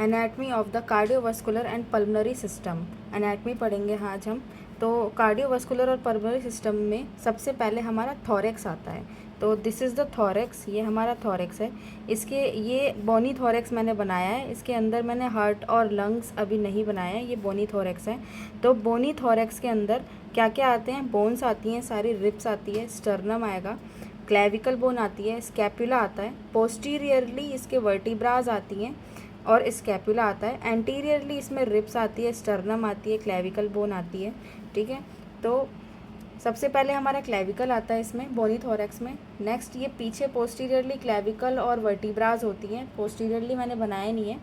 Anatomy of the cardiovascular and pulmonary system. Anatomy पढ़ेंगे आज हम। तो कार्डियोवास्कुलर और पल्मोनरी सिस्टम में सबसे पहले हमारा थॉरेक्स आता है। तो दिस इज़ द थॉरेक्स, ये हमारा थॉरेक्स है। इसके ये बोनी थॉरेक्स मैंने बनाया है, इसके अंदर मैंने हार्ट और लंग्स अभी नहीं बनाया है, ये बोनी थॉरेक्स है। तो बोनी थॉरेक्स के अंदर क्या क्या आते हैं? बोन्स आती हैं, सारी रिब्स आती है, स्टर्नम आएगा, क्लेविकल बोन आती है, स्कैपुला आता है, पोस्टीरियरली इसके वर्टिब्राज आती हैं और स्कैपुला आता है, एंटीरियरली इसमें रिब्स आती है, स्टर्नम आती है, क्लेविकल बोन आती है। ठीक है, तो सबसे पहले हमारा क्लेविकल आता है इसमें, बोनी थोरैक्स में। नेक्स्ट ये पीछे पोस्टीरियरली क्लेविकल और वर्टिब्राज होती हैं, पोस्टीरियरली मैंने बनाया नहीं है।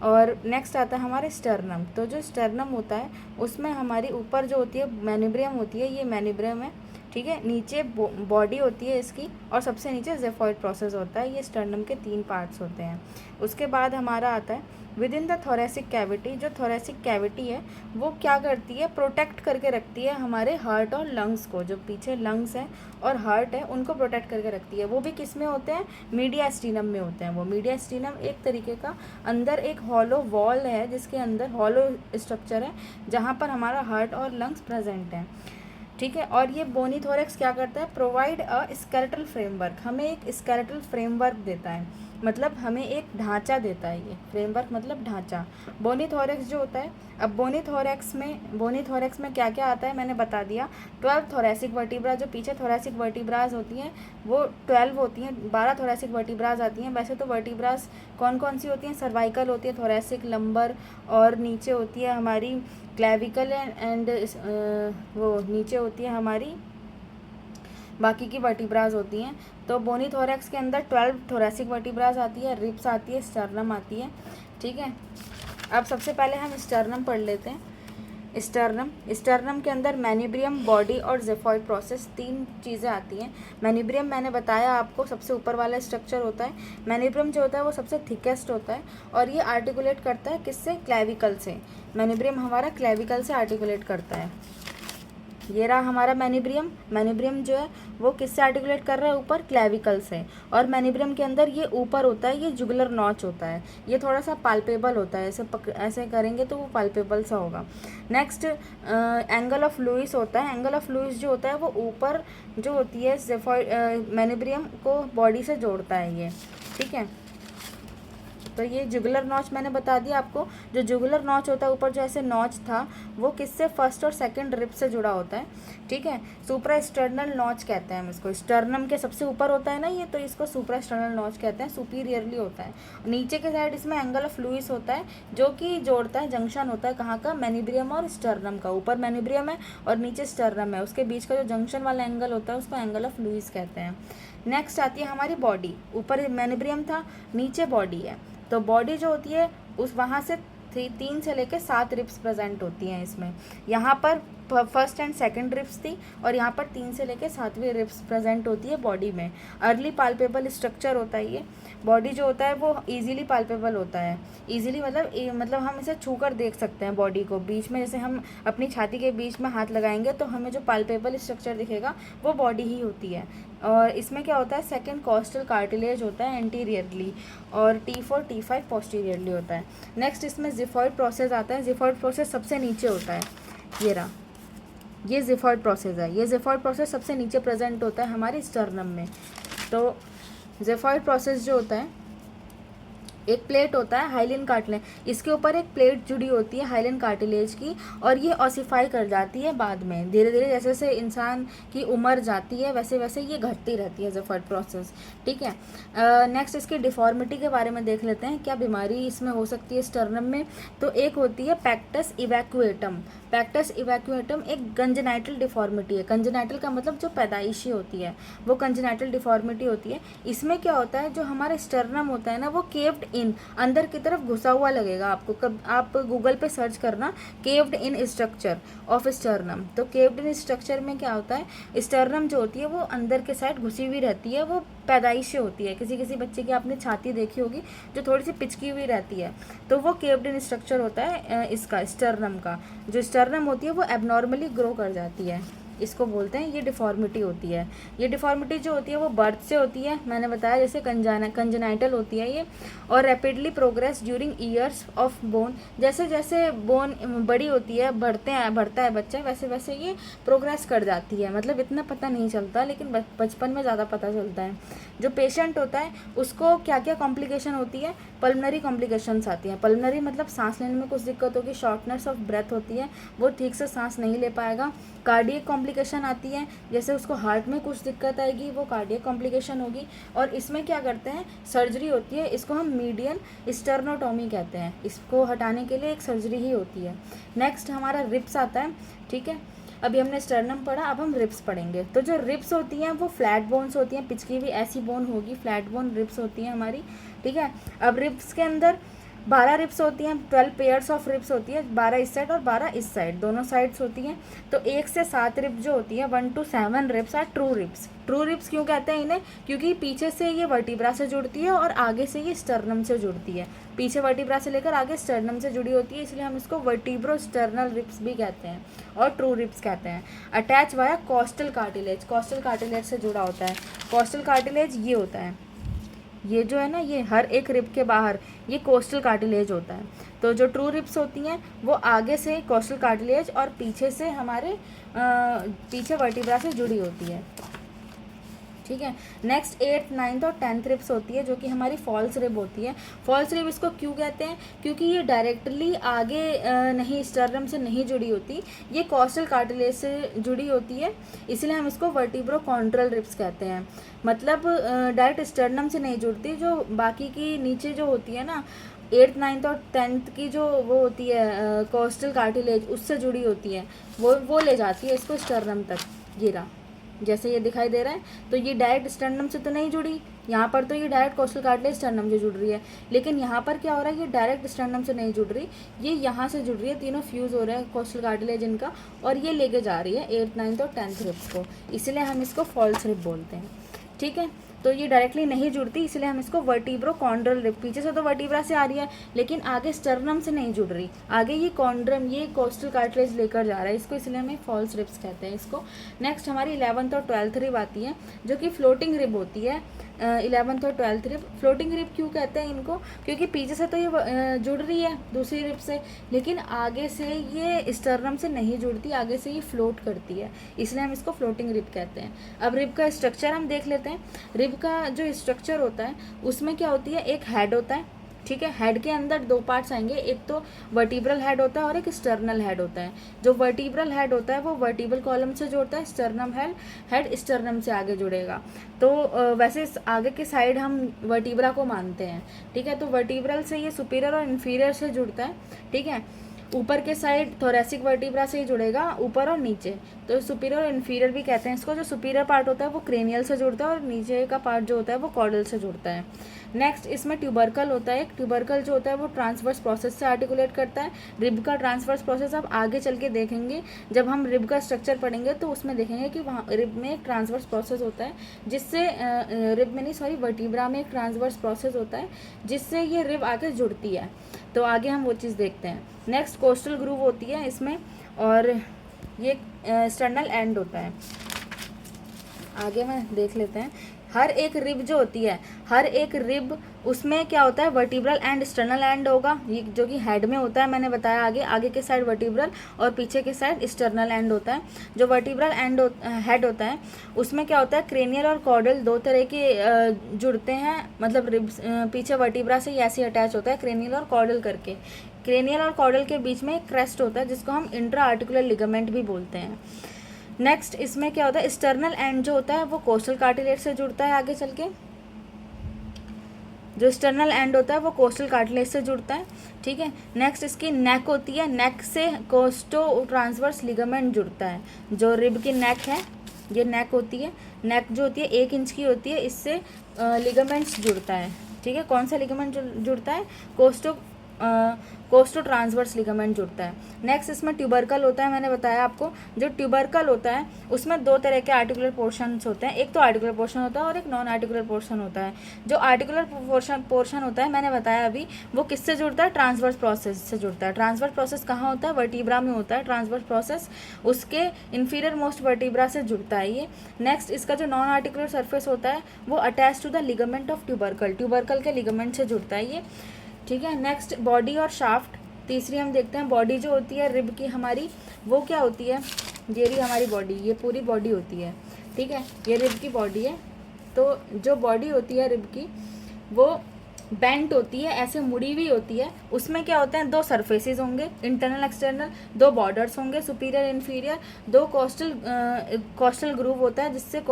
और नेक्स्ट आता है हमारे स्टर्नम। तो जो स्टर्नम होता है उसमें हमारी ऊपर जो होती है मैनिब्रियम होती है, ये मैनिब्रियम है। ठीक है, नीचे बॉडी होती है इसकी और सबसे नीचे ज़ेफॉइड प्रोसेस होता है। ये स्टर्नम के 3 पार्ट्स होते हैं। उसके बाद हमारा आता है with in the thoracic cavity. जो थोरेसिक कैविटी है वो क्या करती है? प्रोटेक्ट करके रखती है हमारे हार्ट और लंग्स को। जो पीछे लंग्स है और हार्ट है उनको प्रोटेक्ट करके रखती है। वो भी किस में होते हैं? मीडियास्टीनम में होते हैं। वो मीडियास्टीनम एक तरीके का अंदर एक हॉलो वॉल है, जिसके अंदर हॉलो स्ट्रक्चर है जहाँ पर हमारा हार्ट और लंग्स प्रेजेंट हैं। ठीक है, और ये बोनी थोरैक्स क्या करता है? Provide a skeletal framework. हमें एक स्केलेटल फ्रेमवर्क देता है, मतलब हमें एक ढांचा देता है। ये फ्रेमवर्क मतलब ढांचा। बोनी थोरैक्स जो होता है, अब बोनी थोरैक्स में क्या क्या आता है मैंने बता दिया। 12 थोरेसिक वर्टिब्रा, जो पीछे थोरेसिक वर्टिब्राज होती हैं वो 12 होती हैं, 12 थोरेसिक वर्टिब्राज आती हैं। वैसे तो वर्टिब्राज कौन कौन सी होती हैं? सर्वाइकल होती है, थोरेसिक, लंबर, और नीचे होती है हमारी क्लेविकल एंड वो नीचे होती है हमारी बाकी की वर्टिब्राज होती हैं। तो बोनी थोरैक्स के अंदर 12 थोरेसिक वर्टिब्राज आती है, रिब्स आती है, स्टर्नम आती है। ठीक है, अब सबसे पहले हम स्टर्नम पढ़ लेते हैं। स्टर्नम के अंदर मैनिब्रियम, बॉडी और ज़ेफॉइड प्रोसेस, 3 चीज़ें आती हैं। मैनिब्रियम मैंने बताया आपको सबसे ऊपर वाला स्ट्रक्चर होता है। मैनिब्रियम जो होता है वो सबसे थिकेस्ट होता है और ये आर्टिकुलेट करता है किससे? क्लेविकल से। मैनिब्रियम हमारा क्लेविकल से आर्टिकुलेट करता है। ये रहा हमारा मैनिब्रियम जो है वो किससे आर्टिकुलेट कर रहा है? ऊपर, क्लेविकल से। और मैनिब्रियम के अंदर ये ऊपर होता है, ये जुगुलर नॉच होता है। ये थोड़ा सा पाल्पेबल होता है, ऐसे करेंगे तो वो पाल्पेबल सा होगा। नेक्स्ट एंगल ऑफ लुइस होता है। एंगल ऑफ लुइस जो होता है वो ऊपर जो होती है मैनिब्रियम को बॉडी से जोड़ता है ये। ठीक है, तो ये जुगुलर नॉच मैंने बता दिया आपको। जो जुगुलर नॉच होता है ऊपर जो ऐसे नॉच था वो किससे? फर्स्ट और सेकंड रिब से जुड़ा होता है। ठीक है, सुप्रा स्टर्नल नॉच कहते हैं हम इसको। स्टर्नम के सबसे ऊपर होता है ना ये, तो इसको सुप्रा स्टर्नल नॉच कहते हैं, सुपीरियरली होता है। नीचे के साइड इसमें एंगल ऑफ लुइस होता है जो कि जोड़ता है, जंक्शन होता है कहाँ का? मैनिब्रियम और स्टर्नम का। ऊपर मैनिब्रियम है और नीचे स्टर्नम है, उसके बीच का जो जंक्शन वाला एंगल होता है उसको एंगल ऑफ लुइस कहते हैं। नेक्स्ट आती है हमारी बॉडी। ऊपर मैनिब्रियम था, नीचे बॉडी है। तो बॉडी जो होती है उस वहाँ से 3 से लेकर 7 रिब्स प्रेजेंट होती हैं इसमें। यहाँ पर फर्स्ट एंड सेकंड रिब्स थी और यहाँ पर 3 से लेकर 7वीं रिब्स प्रेजेंट होती है बॉडी में। अर्ली पाल्पेबल स्ट्रक्चर होता है ये। बॉडी जो होता है वो इजीली पाल्पेबल होता है। इजीली मतलब हम इसे छू कर देख सकते हैं बॉडी को। बीच में जैसे हम अपनी छाती के बीच में हाथ लगाएंगे तो हमें जो पाल्पेबल स्ट्रक्चर दिखेगा वो बॉडी ही होती है। और इसमें क्या होता है? सेकंड कॉस्टल कार्टिलेज होता है एंटीरियरली और T4 T5 पोस्टीरियरली होता है। नेक्स्ट इसमें ज़िफॉइड प्रोसेस आता है। ज़िफॉइड प्रोसेस सबसे नीचे होता है, ये रहा, ये ज़िफॉइड प्रोसेस है। ये ज़िफॉइड प्रोसेस सबसे नीचे प्रेजेंट होता है हमारे स्टर्नम में। तो ज़िफॉइड प्रोसेस जो होता है, एक प्लेट होता है हाइलिन कार्टिलेज, इसके ऊपर एक प्लेट जुड़ी होती है हाइलिन कार्टिलेज की, और ये ऑसिफाई कर जाती है बाद में। धीरे धीरे जैसे जैसे इंसान की उम्र जाती है वैसे वैसे ये घटती रहती है ज़िफॉइड प्रोसेस। ठीक है, नेक्स्ट इसकी डिफॉर्मिटी के बारे में देख लेते हैं, क्या बीमारी इसमें हो सकती है स्टर्नम में। तो एक होती है पैक्टस इवैक्यूएटम। पैक्टस इवैक्यूएटम एक कंजेनाइटल डिफॉर्मिटी है। कंजेनाइटल का मतलब जो पैदाइशी होती है, वो कंजेनाइटल डिफॉर्मिटी होती है। इसमें क्या होता है, जो हमारा स्टर्नम होता है ना वो केव्ड इन, अंदर की तरफ घुसा हुआ लगेगा आपको। कब आप गूगल पे सर्च करना caved in structure of sternum, तो केव्ड इन स्ट्रक्चर में क्या होता है, स्टर्नम जो होती है वो अंदर के साइड घुसी हुई रहती है, वो पैदाइशी होती है। किसी किसी बच्चे की आपने छाती देखी होगी जो थोड़ी सी पिचकी हुई रहती है, तो वो केव्ड इन स्ट्रक्चर होता है इसका, स्टर्नम का। जो स्टर्नम होती है वो एबनॉर्मली ग्रो कर जाती है। इसको बोलते हैं, ये डिफॉर्मिटी होती है। ये डिफॉर्मिटी जो होती है वो बर्थ से होती है, मैंने बताया जैसे कंजेनाइटल होती है ये, और rapidly progress during years of bone. जैसे जैसे बोन बड़ी होती है, बढ़ता है बच्चा, वैसे वैसे ये प्रोग्रेस कर जाती है। मतलब इतना पता नहीं चलता, लेकिन बचपन में ज़्यादा पता चलता है। जो पेशेंट होता है उसको क्या क्या कॉम्प्लिकेशन होती है, पल्मनरी कॉम्प्लिकेशंस आती हैं। पल्मनरी मतलब सांस लेने में कुछ दिक्कत होगी, शॉर्टनेस ऑफ ब्रेथ होती है, वो ठीक से सांस नहीं ले पाएगा। कार्डियक कॉम्प्लिकेशन आती है, जैसे उसको हार्ट में कुछ दिक्कत आएगी, वो कार्डियक कॉम्प्लिकेशन होगी। और इसमें क्या करते हैं, सर्जरी होती है, इसको हम मीडियल स्टर्नोटॉमी कहते हैं। इसको हटाने के लिए एक सर्जरी ही होती है। नेक्स्ट हमारा रिब्स आता है, ठीक है। अभी हमने स्टर्नम पढ़ा, अब हम रिब्स पढ़ेंगे। तो जो रिब्स होती हैं वो फ्लैट बोन्स होती हैं, पिचकी हुई ऐसी बोन होगी, फ्लैट बोन रिब्स होती हैं हमारी, ठीक है। अब रिब्स के अंदर 12 रिब्स होती हैं, 12 पेयर्स ऑफ रिब्स होती है, 12 इस साइड और 12 इस साइड, दोनों साइड्स होती हैं। तो 1 से 7 रिब्स जो होती है, 1 to 7 ribs are true ribs. True ribs क्यों कहते हैं इन्हें, क्योंकि पीछे से ये वर्टिब्रा से जुड़ती है और आगे से ये स्टर्नम से जुड़ती है। पीछे वर्टिब्रा से लेकर आगे स्टर्नम से जुड़ी होती है, इसलिए हम इसको वर्टिब्रो स्टर्नल रिब्स भी कहते हैं और ट्रू रिब्स कहते हैं। Attach via costal cartilage, costal cartilage से जुड़ा होता है। कॉस्टल कार्टिलेज ये होता है, ये जो है ना, ये हर एक रिब के बाहर ये कोस्टल कार्टिलेज होता है। तो जो ट्रू रिब्स होती हैं वो आगे से कोस्टल कार्टिलेज और पीछे से हमारे पीछे वर्टिब्रा से जुड़ी होती है, ठीक है। नेक्स्ट 8th 9th और 10th रिब्स होती है, जो कि हमारी फॉल्स रिब होती है। फॉल्स रिब इसको क्यों कहते हैं, क्योंकि ये डायरेक्टली आगे नहीं, स्टर्नम से नहीं जुड़ी होती, ये कॉस्टल कार्टिलेज से जुड़ी होती है, इसलिए हम इसको वर्टिब्रो कॉन्ट्रल रिब्स कहते हैं। मतलब डायरेक्ट स्टर्नम से नहीं जुड़ती, जो बाकी की नीचे जो होती है ना 8th 9th और 10th की जो वो होती है कोस्टल कार्टिलेज, उससे जुड़ी होती है, वो ले जाती है इसको स्टर्नम तक। गिरा जैसे ये दिखाई दे रहा है, तो ये डायरेक्ट स्टर्नम से तो नहीं जुड़ी, यहाँ पर तो ये डायरेक्ट कोस्टल कार्टिलेज स्टर्नम से जुड़ रही है, लेकिन यहाँ पर क्या हो रहा है, ये डायरेक्ट स्टर्नम से नहीं जुड़ रही, ये यहाँ से जुड़ रही है, तीनों फ्यूज़ हो रहे हैं कोस्टल कार्टिलेज इनका, और ये लेके जा रही है 8th 9th और 10th रिब्स को, इसलिए हम इसको फॉल्स रिब बोलते हैं, ठीक है। तो ये डायरेक्टली नहीं जुड़ती, इसलिए हम इसको वर्टिब्रो कॉन्ड्रल रिब, पीछे से तो वर्टिब्रा से आ रही है लेकिन आगे स्टर्नम से नहीं जुड़ रही, आगे ये कॉन्ड्रम, ये कोस्टल कार्टिलेज लेकर जा रहा है इसको, इसलिए हमें फॉल्स रिब्स कहते हैं इसको। नेक्स्ट हमारी 11th और 12th रिब आती है, जो कि फ्लोटिंग रिब होती है। 11th और 12th रिब, फ्लोटिंग रिब क्यों कहते हैं इनको, क्योंकि पीछे से तो ये जुड़ रही है दूसरी रिब से, लेकिन आगे से ये स्टर्नम से नहीं जुड़ती, आगे से ये फ्लोट करती है, इसलिए हम इसको फ्लोटिंग रिब कहते हैं। अब रिब का स्ट्रक्चर हम देख लेते हैं। रिब का जो स्ट्रक्चर होता है उसमें क्या होती है, एक हेड होता है, ठीक है। हेड के अंदर 2 पार्ट्स आएंगे, एक तो वर्टिब्रल हेड होता है और एक स्टर्नल हेड होता है। जो वर्टिब्रल हेड होता है वो वर्टिब्रल कॉलम से जुड़ता है, स्टर्नम हेड स्टर्नम से आगे जुड़ेगा। तो वैसे आगे के साइड हम वर्टिब्रा को मानते हैं, ठीक है। तो वर्टिब्रल से ये सुपीरियर और इन्फीरियर से जुड़ता है, ठीक है। ऊपर के साइड थोरेसिक वर्टिब्रा से ही जुड़ेगा, ऊपर और नीचे, तो सुपीरियर और इन्फीरियर भी कहते हैं इसको। जो सुपीरियर पार्ट होता है वो क्रेनियल से जुड़ता है और नीचे का पार्ट जो होता है वो कॉर्डल से जुड़ता है। नेक्स्ट इसमें ट्यूबरकल होता है, एक ट्यूबरकल जो होता है वो ट्रांसवर्स प्रोसेस से आर्टिकुलेट करता है। रिब का ट्रांसवर्स प्रोसेस आप आगे चल के देखेंगे, जब हम रिब का स्ट्रक्चर पढ़ेंगे तो उसमें देखेंगे कि वहाँ रिब में एक ट्रांसवर्स प्रोसेस होता है, जिससे रिब में नहीं, सॉरी, वर्टिब्रा में एक ट्रांसवर्स प्रोसेस होता है जिससे ये रिब आगे जुड़ती है। तो आगे हम वो चीज़ देखते हैं। नेक्स्ट कोस्टल ग्रूव होती है इसमें, और ये स्टर्नल एंड होता है। आगे में देख लेते हैं। हर एक रिब जो होती है, हर एक रिब उसमें क्या होता है, वर्टिब्रल एंड स्टर्नल एंड होगा, ये जो कि हेड में होता है, मैंने बताया आगे के साइड वर्टिब्रल और पीछे के साइड स्टर्नल एंड होता है। जो वर्टिब्रल एंड हेड होता है उसमें क्या होता है, क्रेनियल और कॉर्डल 2 तरह के जुड़ते हैं, मतलब रिब्स पीछे वर्टिब्रा से ऐसे अटैच होता है क्रेनियल और कॉर्डल करके। क्रेनियल और कॉर्डल के बीच में एक क्रेस्ट होता है जिसको हम इंट्रा आर्टिकुलर लिगामेंट भी बोलते हैं। नेक्स्ट इसमें क्या होता है, स्टर्नल एंड जो होता है वो कोस्टल कार्टिलेज से जुड़ता है आगे चल के। जो स्टर्नल एंड होता है वो कोस्टल कार्टिलेज से जुड़ता है, ठीक है। नेक्स्ट इसकी नेक होती है, नेक से कोस्टो ट्रांसवर्स लिगामेंट जुड़ता है। जो रिब की नेक है, ये नेक होती है, नेक जो होती है 1 इंच की होती है, इससे लिगामेंट्स जुड़ता है, ठीक है। कौन सा लिगामेंट जुड़ता है, कोस्टो कोस्टो ट्रांसवर्स लिगामेंट जुड़ता है। नेक्स्ट इसमें ट्यूबरकल होता है, मैंने बताया आपको। जो ट्यूबरकल होता है उसमें दो तरह के आर्टिकुलर पोर्शंस होते हैं, एक तो आर्टिकुलर पोर्शन होता है और एक नॉन आर्टिकुलर पोर्शन होता है। जो आर्टिकुलर पोर्शन होता है, मैंने बताया अभी, वो किससे जुड़ता है? ट्रांसवर्स प्रोसेस से जुड़ता है। ट्रांसवर्स प्रोसेस कहाँ होता है? वर्टिब्रा में होता है ट्रांसवर्स प्रोसेस, उसके इंफीरियर मोस्ट वर्टिब्रा से जुड़ता है ये। नेक्स्ट इसका जो नॉन आर्टिकुलर सरफेस होता है वो attach to the ligament of tubercle, tubercle के लिगामेंट से जुड़ता है ये, ठीक है। नेक्स्ट बॉडी और शाफ्ट, तीसरी हम देखते हैं। बॉडी जो होती है रिब की हमारी, वो क्या होती है? ये रही हमारी बॉडी, ये पूरी बॉडी होती है, ठीक है, ये रिब की बॉडी है। तो जो बॉडी होती है रिब की वो बेंट होती है, ऐसे मुड़ी हुई होती है। उसमें क्या होते हैं? दो सरफेसेस होंगे, इंटरनल एक्सटर्नल, दो बॉर्डर्स होंगे, सुपीरियर इन्फीरियर, दो कोस्टल ग्रूव होता है जिससे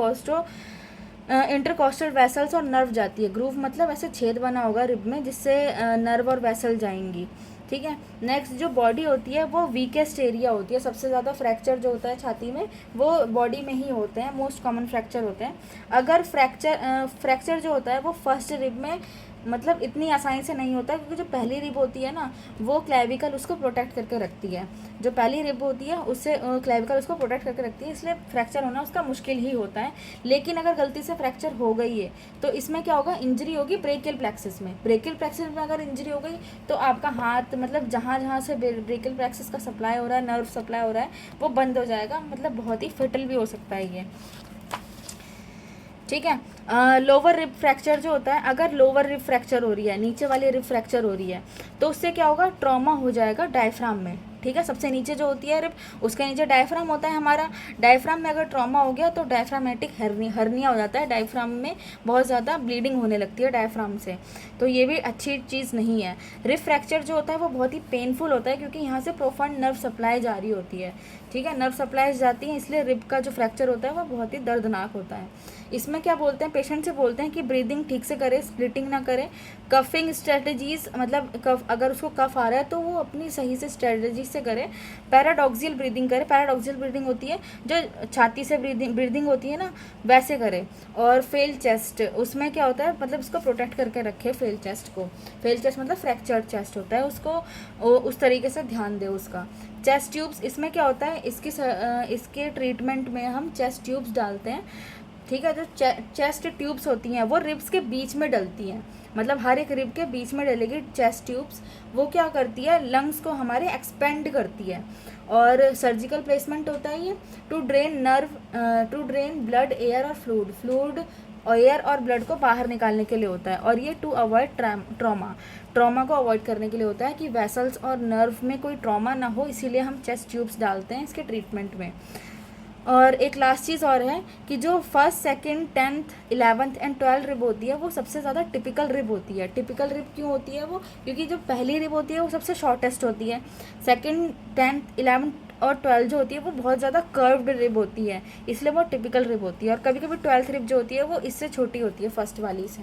इंटरकोस्टल वेसल्स और नर्व जाती है। ग्रूव मतलब ऐसे छेद बना होगा रिब में जिससे नर्व और वेसल जाएंगी, ठीक है। नेक्स्ट जो बॉडी होती है वो वीकेस्ट एरिया होती है, सबसे ज़्यादा फ्रैक्चर जो होता है छाती में वो बॉडी में ही होते हैं, मोस्ट कॉमन फ्रैक्चर होते हैं। अगर फ्रैक्चर जो होता है वो फर्स्ट रिब में मतलब इतनी आसानी से नहीं होता, क्योंकि जो पहली रिब होती है ना वो क्लेविकल उसको प्रोटेक्ट करके रखती है। जो पहली रिब होती है उससे क्लेविकल उसको प्रोटेक्ट करके रखती है, इसलिए फ्रैक्चर होना उसका मुश्किल ही होता है। लेकिन अगर गलती से फ्रैक्चर हो गई है तो इसमें क्या होगा? इंजरी होगी ब्रेकियल प्लेक्सिस में। ब्रेकियल प्लेक्सिस में अगर इंजरी हो गई तो आपका हाथ मतलब जहाँ जहाँ से ब्रेकियल प्लेक्सिस का सप्लाई हो रहा है, नर्व सप्लाई हो रहा है, वो बंद हो जाएगा, मतलब बहुत ही फेटल भी हो सकता है ये, ठीक है। लोअर रिब फ्रैक्चर जो होता है, अगर लोअर रिब फ्रैक्चर हो रही है, नीचे वाली रिब फ्रैक्चर हो रही है, तो उससे क्या होगा? ट्रॉमा हो जाएगा डायफ्राम में, ठीक है। सबसे नीचे जो होती है रिब उसके नीचे डायफ्राम होता है हमारा। डायफ्राम में अगर ट्रॉमा हो गया तो डायफ्रामेटिक हर्निया हो जाता है, डायफ्राम में बहुत ज़्यादा ब्लीडिंग होने लगती है डायफ्राम से, तो ये भी अच्छी चीज़ नहीं है। रिब फ्रैक्चर जो होता है वो बहुत ही पेनफुल होता है क्योंकि यहाँ से प्रोफंड नर्व सप्लाई जा रही होती है, ठीक है, नर्व सप्लाई जाती है, इसलिए रिब का जो फ्रैक्चर होता है वो बहुत ही दर्दनाक होता है। इसमें क्या बोलते हैं? पेशेंट से बोलते हैं कि ब्रीदिंग ठीक से करे, स्प्लिटिंग ना करे, कफिंग स्ट्रेटजीज, मतलब कफ अगर उसको कफ आ रहा है तो वो अपनी सही से स्ट्रेटजी से करे। पैराडॉक्सियल ब्रीदिंग करे, पैराडॉक्सियल ब्रीदिंग होती है जो छाती से ब्रीदिंग होती है ना, वैसे करे। और फेल चेस्ट, उसमें क्या होता है? मतलब उसको प्रोटेक्ट करके रखे फेल चेस्ट को। फेल चेस्ट मतलब फ्रैक्चर्ड चेस्ट होता है, उसको उस तरीके से ध्यान दे उसका। चेस्ट ट्यूब्स, इसमें क्या होता है? इसके ट्रीटमेंट में हम चेस्ट ट्यूब्स डालते हैं, ठीक है। जो चेस्ट ट्यूब्स होती हैं वो रिब्स के बीच में डलती हैं, मतलब हर एक रिब के बीच में डलेगी चेस्ट ट्यूब्स। वो क्या करती है? लंग्स को हमारे एक्सपेंड करती है। और सर्जिकल प्लेसमेंट होता है ये टू ड्रेन ब्लड, एयर और फ्लूइड और एयर और ब्लड को बाहर निकालने के लिए होता है। और ये टू अवॉइड ट्रॉमा को अवॉइड करने के लिए होता है कि वेसल्स और नर्व में कोई ट्रॉमा ना हो, इसीलिए हम चेस्ट ट्यूब्स डालते हैं इसके ट्रीटमेंट में। और एक लास्ट चीज़ और है कि जो first, second, 10th, 11th and 12th rib होती है वो सबसे ज़्यादा टिपिकल रिब होती है। टिपिकल रिब क्यों होती है वो? क्योंकि जो पहली रिब होती है वो सबसे शॉर्टेस्ट होती है। सेकंड, 10th, 11th और 12th जो होती है वो बहुत ज़्यादा कर्व्ड रिब होती है, इसलिए वो टिपिकल रिब होती है। और कभी कभी 12th रिब जो होती है वो इससे छोटी होती है फर्स्ट वाली से।